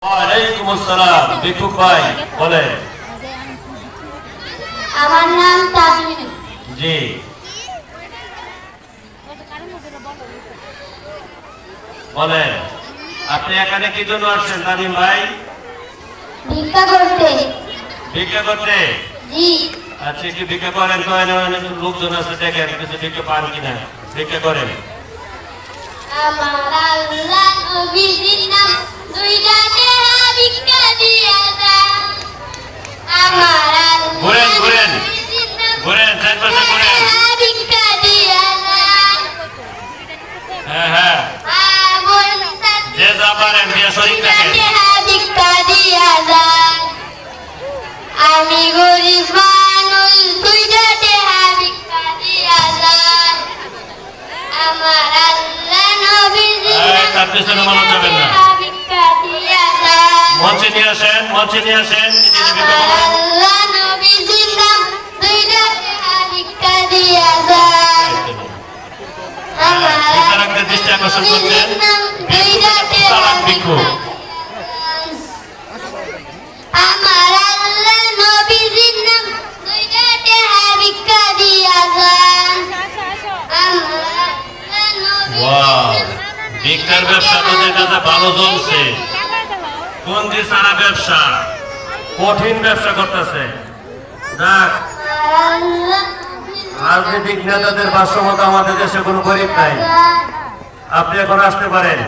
ওয়ালাইকুম আসসালাম। ভিক্ষুক ভাই বলেন। আমার নাম তাজমিন। জি বলেন, আপনি এখানে কি জন্য আসছেন তামিম ভাই? ভিক্ষা করতে। ভিক্ষা করতে? জি। আচ্ছা, একটু ভিক্ষা করেন তো, লোকজন আছে দেখেন কিছু ভিক্ষা পান কিনা, ভিক্ষা করেন। আমার আল্লাহ নবীর নাম দুইটা টেহা ভিক্ষা দিয়া দাও। আমার আল্লাহ ঘুরেন ঘুরেন নবীর নাম ঘুরেন, চারপাশে ঘুরেন। টেহা ভিক্ষা দিয়া দাও। হ্যাঁ হ্যাঁ, যে যা পারেন বিয়ে শরীর থাকেন। টেহা ভিক্ষা দিয়া দাও। আমি গরিব মানুষ, দুইটা টেহা ভিক্ষা দিয়া দাও। আমার আল্লাহ নবীর নাম তার পিছনে মানুষ যাবেন না। টেহা ভিক্ষা দিয়া দাও। মঞ্চে নিয়ে আসেন, মঞ্চে নিয়ে আসেন। আমার আল্লাহ নবীর নাম দুইটা টেহা ভিক্ষা দিয়া দাও। আমার বিচারকদের দৃষ্টি আকর্ষণ করছেন। চালাক ভিক্ষুক। আমার আল্লাহ নবীর নাম দুইটা টেহা ভিক্ষা দিয়া দাও। আমার আল্লাহ নবীর ওয়াও, ভিক্ষার ব্যবসা তোদের কাছে ভালো চলছে। কোন যে সারা ব্যবসা, কঠিন ব্যবসা করতেছে। যাক, রাজনৈতিক নেতাদের ভাষ্য মতো আমাদের দেশে কোনো গরিব নাই। আপনি এখন আসতে পারেন।